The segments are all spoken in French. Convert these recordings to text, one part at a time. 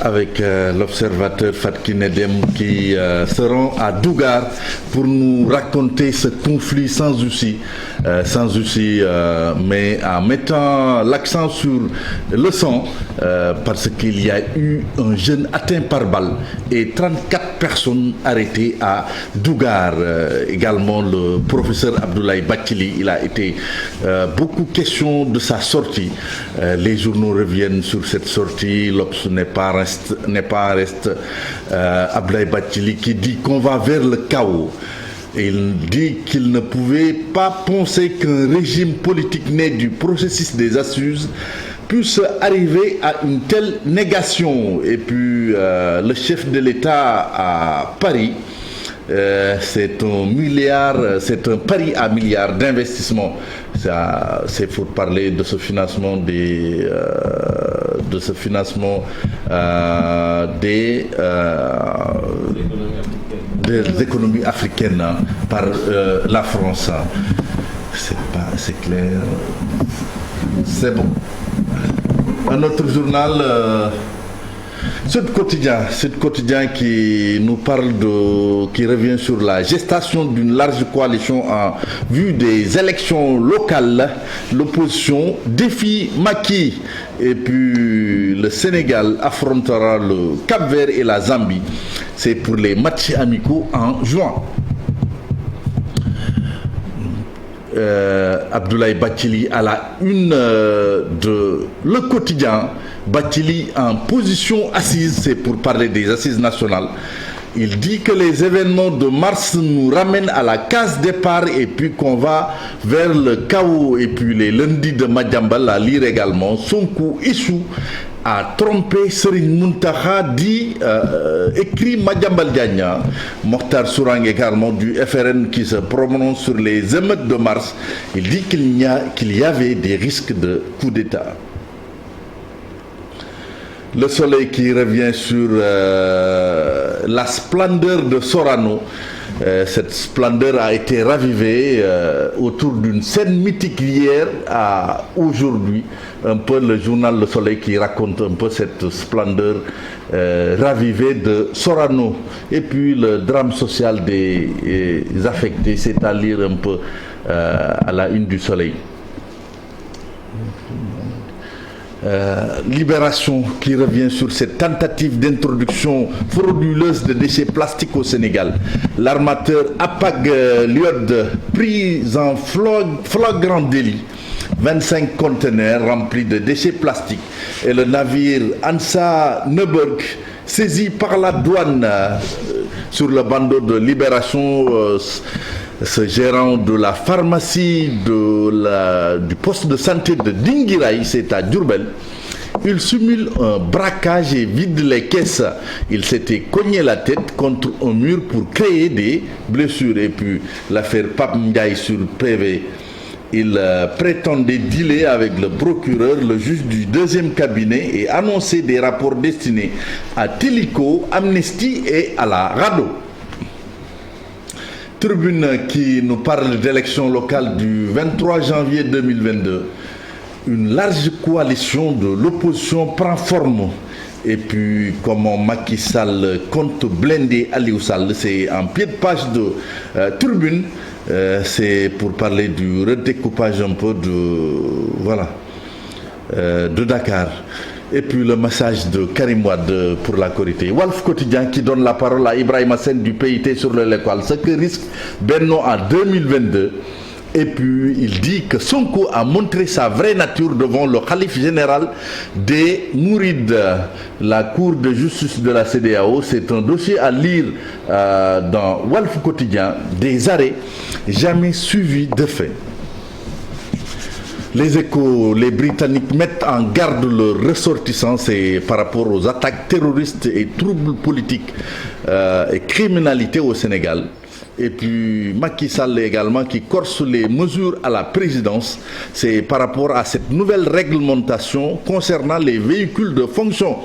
avec l'observateur Fatki Nedem qui se rend à Dougar pour nous raconter ce conflit sans souci, mais en mettant l'accent sur le sang, parce qu'il y a eu un jeune atteint par balle et 34 personnes arrêtées à Dougar. Également le professeur Abdoulaye Bathily, il a été beaucoup question de sa sortie. Les journaux reviennent sur cette sortie. L'Obs n'est pas en reste. Abdoulaye Bathily qui dit qu'on va vers le chaos. Il dit qu'il ne pouvait pas penser qu'un régime politique né du processus des assises puisse arriver à une telle négation. Et puis le chef de l'État à Paris, c'est un pari à milliards d'investissements. C'est pour parler de ce financement des économies africaines par la France. C'est clair. C'est bon. Un autre journal, Sud Quotidien qui nous parle qui revient sur la gestation d'une large coalition en vue des élections locales. L'opposition défie Macky. Et puis le Sénégal affrontera le Cap-Vert et la Zambie. C'est pour les matchs amicaux en juin. Abdoulaye Bathily à la une de Le Quotidien. Bathily en position assise, c'est pour parler des assises nationales. Il dit que les événements de mars nous ramènent à la case départ et puis qu'on va vers le chaos. Et puis les lundis de Madiambal, à lire également, Sonko Issou a trompé Serigne Mountakha, dit, écrit Madiambal Diagne. Mokhtar Sourang également du FRN qui se prononce sur les émeutes de mars. Il dit qu'il y avait des risques de coup d'État. Le Soleil qui revient sur la splendeur de Sorano. Cette splendeur a été ravivée autour d'une scène mythique hier à aujourd'hui. Un peu le journal Le Soleil qui raconte un peu cette splendeur ravivée de Sorano. Et puis le drame social des affectés, c'est à lire un peu à la une du Soleil. Libération qui revient sur cette tentative d'introduction frauduleuse de déchets plastiques au Sénégal. L'armateur Apag Lyod pris en flagrant délit. 25 conteneurs remplis de déchets plastiques et le navire Ansa Neuberg saisi par la douane. Sur le bandeau de Libération, ce gérant de la pharmacie du poste de santé de Dinguiraï, c'est à Diourbel, il simule un braquage et vide les caisses. Il s'était cogné la tête contre un mur pour créer des blessures. Et puis l'affaire Pape Ndiaye sur PV. Il prétendait dealer avec le procureur, le juge du deuxième cabinet et annoncer des rapports destinés à Télico, Amnesty et à la RADDHO. Tribune qui nous parle d'élections locales du 23 janvier 2022. Une large coalition de l'opposition prend forme. Et puis comment Macky Sall compte blinder Aliou Sall, c'est en pied de page de Tribune. C'est pour parler du redécoupage un peu de Dakar. Et puis le message de Karim Wade pour la Korité. Walf Quotidien qui donne la parole à Ibrahima Sène du PIT sur le L'école. Ce que risque Benno en 2022. Et puis il dit que Sonko a montré sa vraie nature devant le calife général des Mourides. La Cour de justice de la CEDEAO, c'est un dossier à lire dans Walf Quotidien, des arrêts jamais suivis de fait. Les Échos, les Britanniques mettent en garde leurs ressortissants par rapport aux attaques terroristes et troubles politiques et criminalité au Sénégal. Et puis Macky Sall également qui corse les mesures à la présidence. C'est par rapport à cette nouvelle réglementation concernant les véhicules de fonction.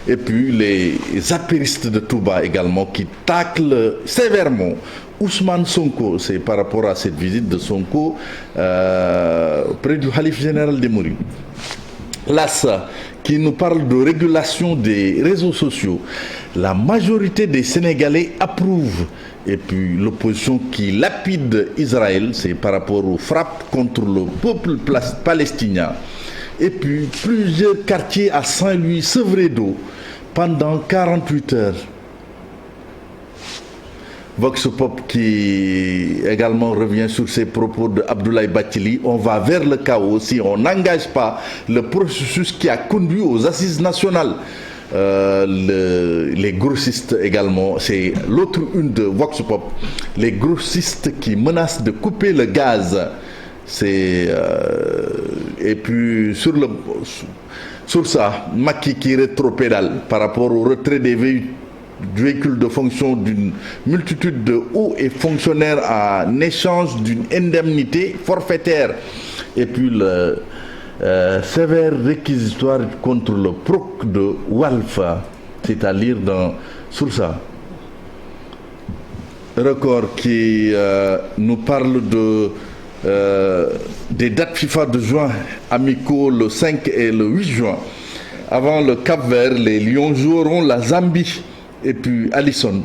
Et puis les apéristes de Touba également qui taclent sévèrement Ousmane Sonko. C'est par rapport à cette visite de Sonko près du Khalife général des Mourides. L'AS qui nous parle de régulation des réseaux sociaux. La majorité des Sénégalais approuvent. Et puis l'opposition qui lapide Israël, c'est par rapport aux frappes contre le peuple palestinien. Et puis plusieurs quartiers à Saint-Louis sevrés d'eau pendant 48 heures. Vox Pop qui également revient sur ces propos de Abdoulaye Bathily. On va vers le chaos si on n'engage pas le processus qui a conduit aux assises nationales. Les grossistes également, c'est l'autre une de Vox Pop. Les grossistes qui menacent de couper le gaz. Et puis sur ça, Macky qui rétropédale par rapport au retrait des véhicules de fonction d'une multitude de hauts et fonctionnaires en échange d'une indemnité forfaitaire. Et puis le sévère réquisitoire contre le proc de Walfa, c'est à lire sur ça. Record qui nous parle des dates FIFA de juin amicaux le 5 et le 8 juin. Avant le Cap-Vert, les Lions joueront la Zambie. Et puis Alisson,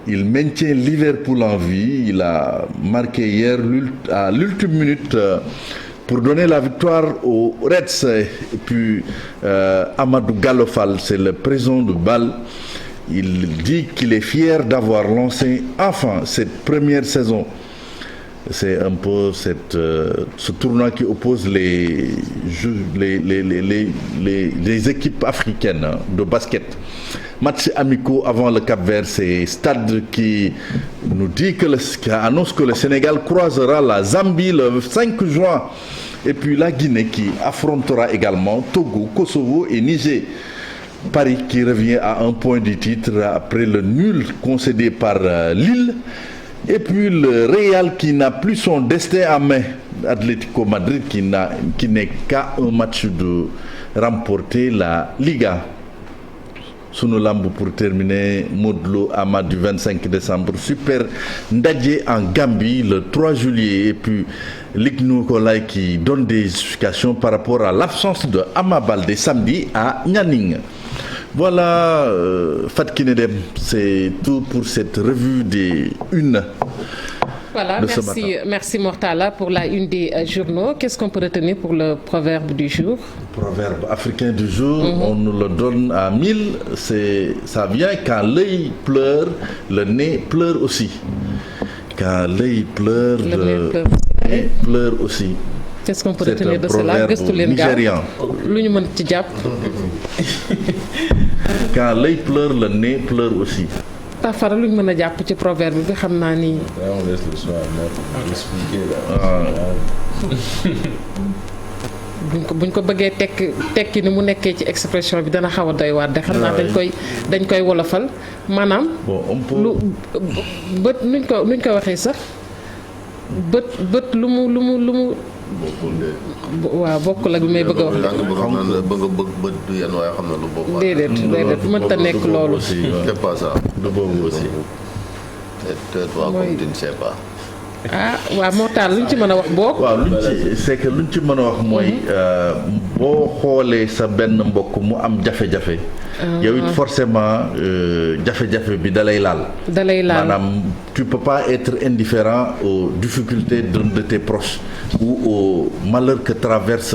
il maintient Liverpool en vie. Il a marqué hier à l'ultime minute pour donner la victoire aux Reds. Et puis Amadou Galofal, c'est le président de Bâle. Il dit qu'il est fier d'avoir lancé enfin cette première saison. C'est un peu ce tournoi qui oppose les équipes africaines de basket. Match amicaux avant le Cap-Vert, c'est Stade qui nous dit qui annonce que le Sénégal croisera la Zambie le 5 juin. Et puis la Guinée qui affrontera également Togo, Kosovo et Niger. Paris qui revient à un point du titre après le nul concédé par Lille. Et puis le Real qui n'a plus son destin à main. Atlético Madrid qui n'est qu'à un match de remporter la Liga. Sunu lamb pour terminer, Modou Lo Ama du 25 décembre. Super Ndadje en Gambie le 3 juillet. Et puis Luc Nicolaï qui donne des justifications par rapport à l'absence de Ama Baldé samedi à Nianing. Voilà, Fatou Kiné Deme, c'est tout pour cette revue des unes. Voilà, merci Mortala pour la une des journaux. Qu'est-ce qu'on peut retenir pour le proverbe du jour? Le proverbe africain du jour, on nous le donne à 1000. Ça vient quand l'œil pleure, le nez pleure aussi. Quand l'œil pleure, le nez pleure aussi. Qu'est-ce qu'on peut retenir de cela? Nigérian. Quand l'œil pleure, le nez pleure aussi. Tafara lu ñu mën a jàpp ci proverbe bi xam naa ni. On laisse le soin à expliquer là. buñ ko bëggee tekki ni mu nekkee ci expression bi dana xaw a doy waar de xam naa dañ koy wolofal maanaam. lu bët nuñ ko waxee sax bët lu mu. waaw bokkul ak bi may bëgg a wax. bët du yenn waaye xam na lu bokk. déedéet mënta nekk loolu. c'est pas ça. du boobu aussi. te toi comme tu ne sais pas. ah waaw moo taal luñ ci mën a wax boo. waaw luñ ci mën a wax mooy boo xoolee sa benn mbokk mu am jafe-jafe. yow it forcément jafe-jafe bi dalay laal. maanaam tu peux pas être indifférent aux difficultés d'un de tes proches ou au malheur que traverse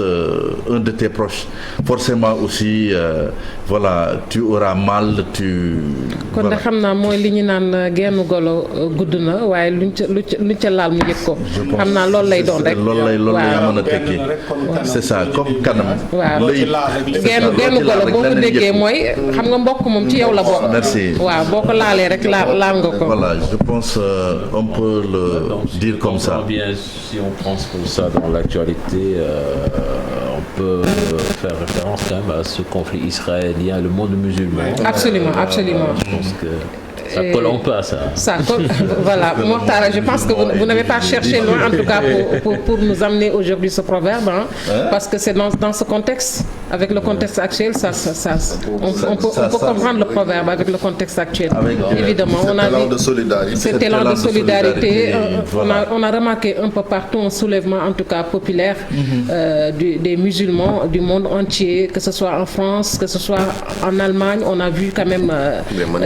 un de tes proches. Forcément aussi voilà tu auras mal kon da xam naa mooy li ñu naan genn golo gudd na waaye luñ ca laal mu yëg ko. xam naa loolu lay doon rek. loolu lay mën a tekki. c'est ça comme kanam. waaw genn golo boo ko déggee mooy. xam nga mbokk moom ci yow la bokk. merci waaw boo ko laalee rek laal nga ko. voilà je pense on peut le dire comme ça. Bien, si on transpose ça dans l'actualité, on peut faire référence quand même à ce conflit israélien, le monde musulman. Absolument. Je pense que Ça colle un peu à ça. Ça colle, voilà. Mortara, je pense que vous n'avez pas cherché loin, en tout cas, pour nous amener aujourd'hui ce proverbe, parce que c'est dans ce contexte, avec le contexte actuel, on peut comprendre le proverbe avec le contexte actuel. Évidemment, on a vu cet élan de solidarité. On a remarqué un peu partout un soulèvement, en tout cas populaire, des musulmans du monde entier, que ce soit en France, que ce soit en Allemagne. On a vu quand même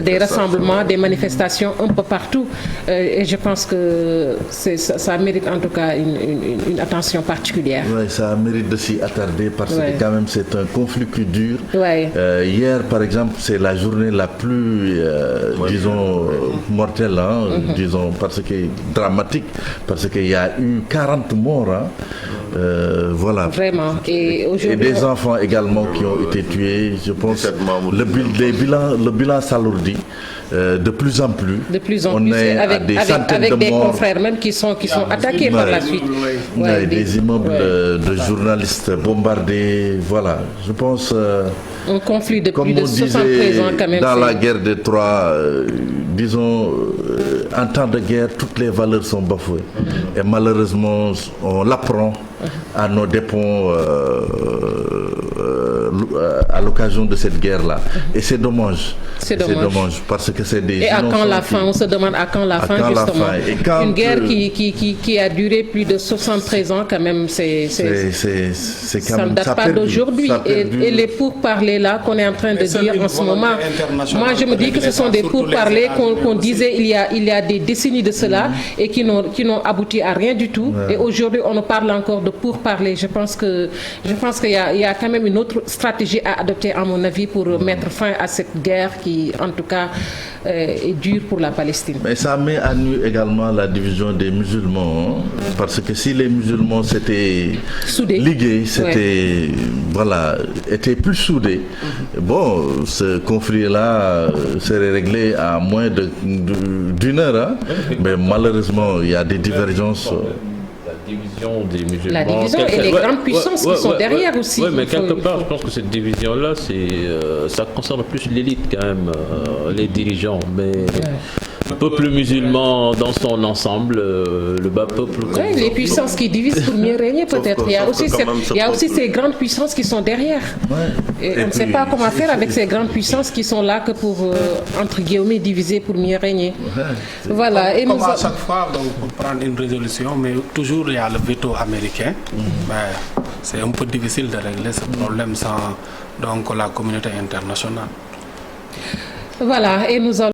des rassemblements, des manifestations un peu partout. Et je pense que ça mérite en tout cas une attention particulière. Oui, ça mérite de s'y attarder parce que quand même c'est un conflit qui dure. Hier, par exemple, c'est la journée la plus, disons, mortelle, disons, parce que dramatique, parce qu'il y a eu 40 morts. Voilà. Vraiment. Et des enfants également qui ont été tués. Je pense le bilan s'alourdit de plus en plus. De plus en on plus, est avec des confrères même qui sont attaqués par la suite. Des immeubles de journalistes bombardés. Voilà. Je pense. Un conflit de plus de 73 ans quand même. Dans la guerre de Troie, disons, en temps de guerre, toutes les valeurs sont bafouées. Et malheureusement, on l'apprend à nos dépens à l'occasion de cette guerre-là. Et c'est dommage. C'est dommage parce que c'est des... Et à quand la fin? On se demande à quand la fin, justement. Une guerre qui a duré plus de 73 ans, quand même, ça ne date pas d'aujourd'hui. Et les pourparlers là qu'on est en train de dire en ce moment, moi je me dis que ce sont des pourparlers qu'on disait il y a des décennies de cela et qui n'ont abouti à rien du tout. Et aujourd'hui on nous parle encore de pourparlers. Je pense qu'il y a quand même une autre stratégie à adopter, à mon avis, pour mettre fin à cette guerre qui, en tout cas, est dure pour la Palestine. Mais ça met à nu également la division des musulmans, parce que si les musulmans s'étaient ligués, étaient plus soudés, bon, ce conflit-là serait réglé à moins d'une heure, mais malheureusement, il y a des divergences. La division et les grandes puissances qui sont derrière aussi. Oui, mais quelque part, je pense que cette division-là, ça concerne plus l'élite quand même, les dirigeants. Mais le peuple musulman dans son ensemble, le bas peuple... les puissances qui divisent pour mieux régner peut-être. Il y a aussi ces grandes puissances qui sont derrière. Et on ne sait pas comment faire avec ces grandes puissances qui sont là que pour, entre guillemets, diviser pour mieux régner. Voilà. Et comme à chaque fois, donc, pour prendre une résolution, mais toujours il y a le veto américain. C'est un peu difficile de régler ce problème sans donc, la communauté internationale. Voilà. Et nous allons